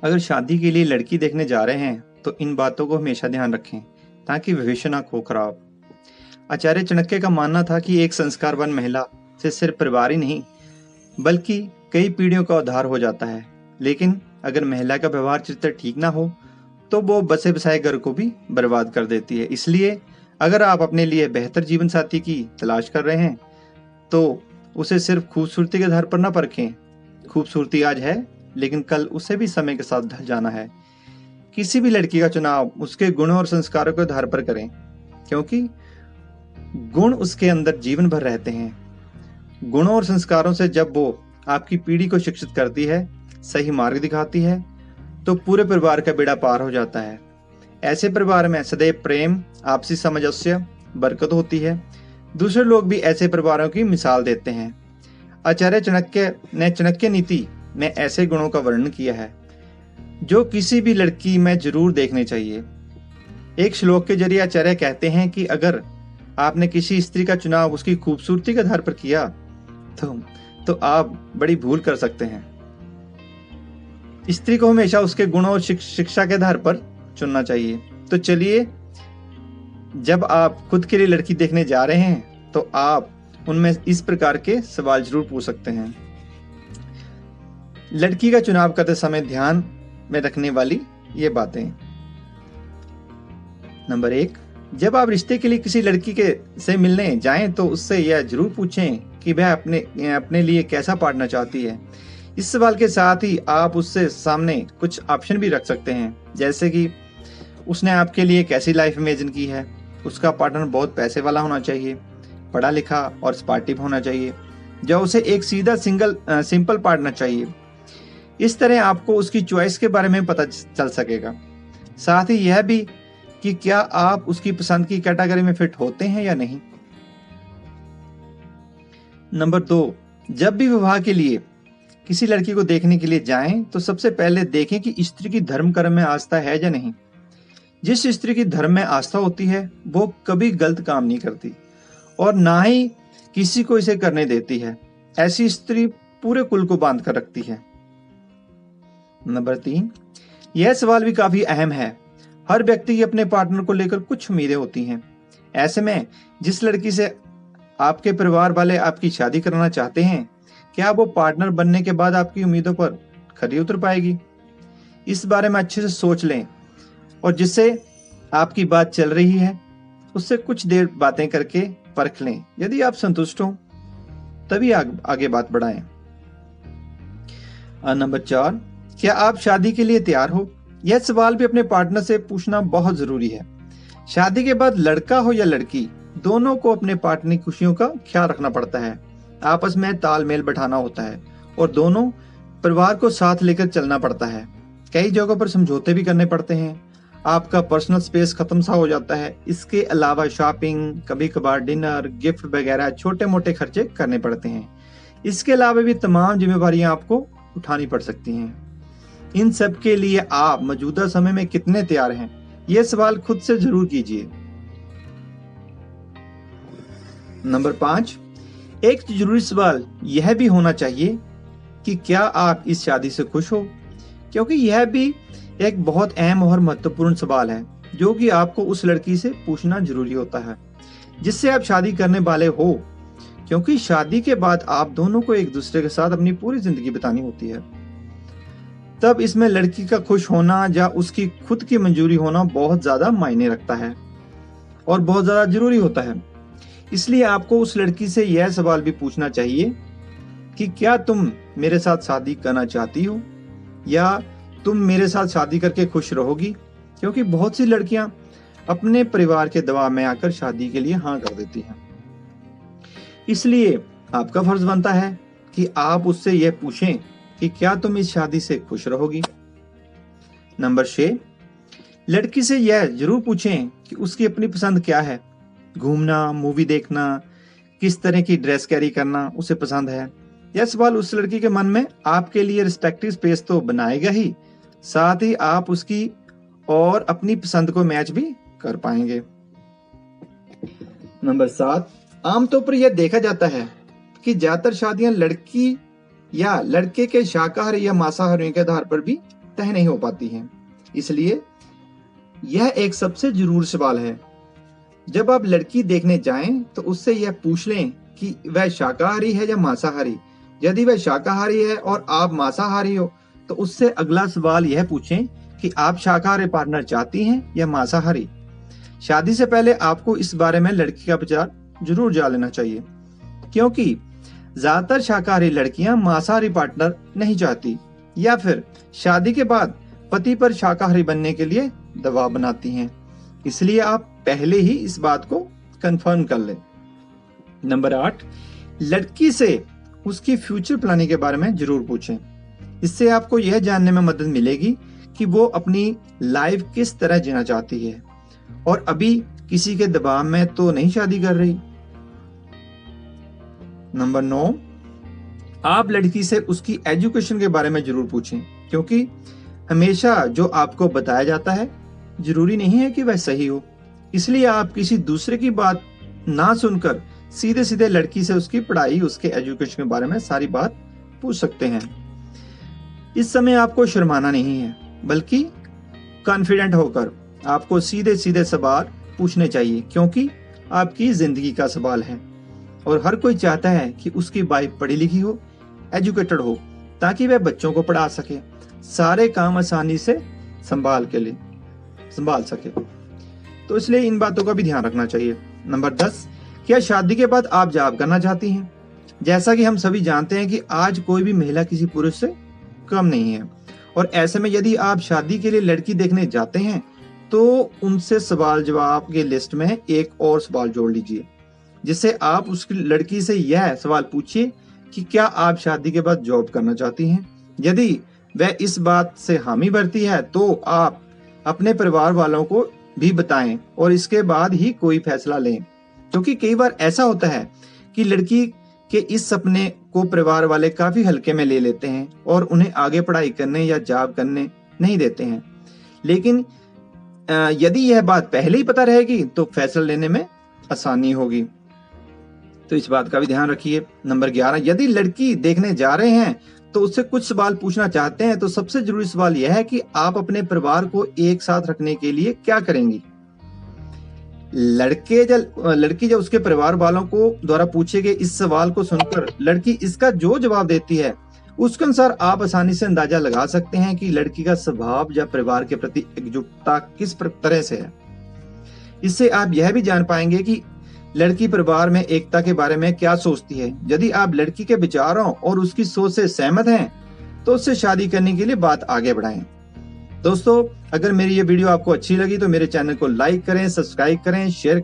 अगर शादी के लिए लड़की देखने जा रहे हैं तो इन बातों को हमेशा ध्यान रखें ताकि भविष्य ना हो खराब। आचार्य चाणक्य का मानना था कि एक संस्कारवान महिला से सिर्फ परिवार ही नहीं बल्कि कई पीढ़ियों का उद्धार हो जाता है। लेकिन अगर महिला का व्यवहार चरित्र ठीक ना हो तो वो बसे बसाए घर को भी बर्बाद कर देती है। इसलिए अगर आप अपने लिए बेहतर जीवन साथी की तलाश कर रहे हैं तो उसे सिर्फ खूबसूरती के आधार पर ना परखें। खूबसूरती आज है लेकिन कल उसे भी समय के साथ ढल जाना है। किसी भी लड़की का चुनाव उसके गुणों और संस्कारों के आधार पर करें क्योंकि गुण उसके अंदर जीवन भर रहते हैं। गुणों और संस्कारों से जब वो आपकी पीढ़ी को शिक्षित करती है, सही मार्ग दिखाती है तो पूरे परिवार का बेड़ा पार हो जाता है। ऐसे परिवार में सदैव प्रेम, आपसी सामंजस्य, बरकत होती है। दूसरे लोग भी ऐसे परिवारों की मिसाल देते हैं। आचार्य चाणक्य ने चाणक्य नीति में ऐसे गुणों का वर्णन किया है जो किसी भी लड़की में जरूर देखने चाहिए। एक श्लोक के जरिए आचार्य कहते हैं कि अगर आपने किसी स्त्री का चुनाव उसकी खूबसूरती के आधार पर किया तो आप बड़ी भूल कर सकते हैं। स्त्री को हमेशा उसके गुणों और शिक्षा के आधार पर चुनना चाहिए। तो चलिए, जब आप खुद के लिए लड़की देखने जा रहे हैं तो आप उनमें इस प्रकार के सवाल जरूर पूछ सकते हैं। लड़की का चुनाव करते समय ध्यान में रखने वाली ये बातें। नंबर 1, जब आप रिश्ते के लिए किसी लड़की से मिलने जाएं तो उससे यह जरूर पूछें कि वह अपने लिए कैसा पार्टनर चाहती है। इस सवाल के साथ ही आप उससे सामने कुछ ऑप्शन भी रख सकते हैं, जैसे कि उसने आपके लिए कैसी लाइफ इमेजिन की है। उसका पार्टनर बहुत पैसे वाला होना चाहिए, पढ़ा लिखा और स्पोर्टिव होना चाहिए, या उसे एक सीधा सिंपल पार्टनर चाहिए। इस तरह आपको उसकी चॉइस के बारे में पता चल सकेगा। साथ ही यह भी कि क्या आप उसकी पसंद की कैटेगरी में फिट होते हैं या नहीं। नंबर 2, जब भी विवाह के लिए किसी लड़की को देखने के लिए जाएं तो सबसे पहले देखें कि स्त्री की धर्म कर्म में आस्था है या नहीं। जिस स्त्री की धर्म में आस्था होती है वो कभी गलत काम नहीं करती और ना ही किसी को इसे करने देती है। ऐसी स्त्री पूरे कुल को बांध कर रखती है। नंबर 3, यह सवाल भी काफी अहम है। हर व्यक्ति की अपने पार्टनर को लेकर कुछ उम्मीदें होती हैं। ऐसे में जिस लड़की से आपके परिवार वाले आपकी शादी कराना चाहते हैं, क्या वो पार्टनर बनने के बाद आपकी उम्मीदों पर खरी उतर पाएगी? इस बारे में अच्छे से सोच लें और जिससे आपकी बात चल रही है उससे कुछ देर बातें करके परख लें। यदि आप संतुष्ट हो तभी आगे बात बढ़ाएं। नंबर 4, क्या आप शादी के लिए तैयार हो? यह सवाल भी अपने पार्टनर से पूछना बहुत जरूरी है। शादी के बाद लड़का हो या लड़की, दोनों को अपने पार्टनर की खुशियों का ख्याल रखना पड़ता है। आपस में तालमेल बैठाना होता है और दोनों परिवार को साथ लेकर चलना पड़ता है। कई जगहों पर समझौते भी करने पड़ते हैं। आपका पर्सनल स्पेस खत्म सा हो जाता है। इसके अलावा शॉपिंग, कभी कभार डिनर, गिफ्ट वगैरह छोटे मोटे खर्चे करने पड़ते हैं। इसके अलावा भी तमाम जिम्मेवारियां आपको उठानी पड़ सकती हैं। इन सब के लिए आप मौजूदा समय में कितने तैयार हैं, यह सवाल खुद से जरूर कीजिए। नंबर 5, एक जरूरी सवाल यह भी होना चाहिए कि क्या आप इस शादी से खुश हो, क्योंकि यह भी एक बहुत अहम और महत्वपूर्ण सवाल है जो कि आपको उस लड़की से पूछना जरूरी होता है जिससे आप शादी करने वाले हो, क्योंकि शादी के बाद आप दोनों को एक दूसरे के साथ अपनी पूरी जिंदगी बितानी होती है। तब इसमें लड़की का खुश होना या उसकी खुद की मंजूरी होना बहुत ज्यादा मायने रखता है और बहुत ज्यादा जरूरी होता है। इसलिए आपको उस लड़की से यह सवाल भी पूछना चाहिए कि क्या तुम मेरे साथ शादी करना चाहती हो या तुम मेरे साथ शादी करके खुश रहोगी, क्योंकि बहुत सी लड़कियां अपने परिवार के दबाव में आकर शादी के लिए हाँ कर देती हैं। इसलिए आपका फर्ज बनता है कि आप उससे यह पूछें कि क्या तुम इस शादी से खुश रहोगी। नंबर 6, लड़की से यह जरूर पूछें कि उसकी अपनी पसंद क्या है। घूमना, मूवी देखना, किस तरह की ड्रेस कैरी करना उसे पसंद है। यह सवाल उस लड़की के मन में आपके लिए रिस्पेक्टिव स्पेस तो बनाएगा ही, साथ ही आप उसकी और अपनी पसंद को मैच भी कर पाएंगे। नंबर 7, आमतौर पर यह देखा जाता है कि ज्यादातर शादियां लड़की या लड़के के शाकाहारी या मांसाहारी के आधार पर भी तय नहीं हो पाती हैं। इसलिए यह एक सबसे जरूरी सवाल है। जब आप लड़की देखने जाएं तो उससे यह पूछ लें कि वह शाकाहारी है या मांसाहारी। यदि वह शाकाहारी है और आप मांसाहारी हो तो उससे अगला सवाल यह पूछें कि आप शाकाहारी पार्टनर चाहती हैं या मांसाहारी। शादी से पहले आपको इस बारे में लड़की का विचार जरूर जान लेना चाहिए, क्योंकि ज्यादातर शाकाहारी लड़कियां मांसाहारी पार्टनर नहीं चाहती या फिर शादी के बाद पति पर शाकाहारी बनने के लिए दबाव बनाती हैं। इसलिए आप पहले ही इस बात को कंफर्म कर लें। नंबर 8, लड़की से उसकी फ्यूचर प्लानिंग के बारे में जरूर पूछें। इससे आपको यह जानने में मदद मिलेगी कि वो अपनी लाइफ किस तरह जीना चाहती है और अभी किसी के दबाव में तो नहीं शादी कर रही। नंबर 9, आप लड़की से उसकी एजुकेशन के बारे में जरूर पूछें, क्योंकि हमेशा जो आपको बताया जाता है जरूरी नहीं है कि वह सही हो। इसलिए आप किसी दूसरे की बात ना सुनकर सीधे सीधे लड़की से उसकी पढ़ाई, उसके एजुकेशन के बारे में सारी बात पूछ सकते हैं। इस समय आपको शर्माना नहीं है, बल्कि कॉन्फिडेंट होकर आपको सीधे सीधे सवाल पूछने चाहिए, क्योंकि आपकी जिंदगी का सवाल है और हर कोई चाहता है कि उसकी वाइफ पढ़ी लिखी हो, एजुकेटेड हो, ताकि वह बच्चों को पढ़ा सके, सारे काम आसानी से संभाल सके। तो इसलिए इन बातों का भी ध्यान रखना चाहिए। नंबर 10, क्या शादी के बाद आप जॉब करना चाहती हैं? जैसा कि हम सभी जानते हैं कि आज कोई भी महिला किसी पुरुष से कम नहीं है, और ऐसे में यदि आप शादी के लिए लड़की देखने जाते हैं तो उनसे सवाल जवाब के लिस्ट में एक और सवाल जोड़ लीजिए, जिससे आप उस लड़की से यह सवाल पूछिए कि क्या आप शादी के बाद जॉब करना चाहती हैं। यदि वह इस बात से हामी भरती है तो आप अपने परिवार वालों को भी बताएं और इसके बाद ही कोई फैसला लें, क्योंकि कई बार ऐसा होता है कि लड़की के इस सपने को परिवार वाले काफी हल्के में ले लेते हैं और उन्हें आगे पढ़ाई करने या जॉब करने नहीं देते हैं। लेकिन यदि यह बात पहले ही पता रहेगी तो फैसला लेने में आसानी होगी। तो इस बात का भी ध्यान रखिए। नंबर 11, यदि लड़की देखने जा रहे हैं तो उससे कुछ सवाल पूछना चाहते हैं तो सबसे जरूरी सवाल यह है कि आप अपने परिवार को एक साथ रखने के लिए क्या करेंगी। लड़की जब उसके परिवार वालों को द्वारा पूछे गए इस सवाल को सुनकर लड़की इसका जो जवाब देती है उसके अनुसार आप आसानी से अंदाजा लगा सकते हैं कि लड़की का स्वभाव या परिवार के प्रति एकजुटता किस तरह से है। इससे आप यह भी जान पाएंगे कि लड़की परिवार में एकता के बारे में क्या सोचती है। यदि आप लड़की के विचारों और उसकी सोच से सहमत हैं तो उससे शादी करने के लिए बात आगे बढ़ाएं। दोस्तों, अगर मेरी ये वीडियो आपको अच्छी लगी तो मेरे चैनल को लाइक करें, सब्सक्राइब करें, शेयर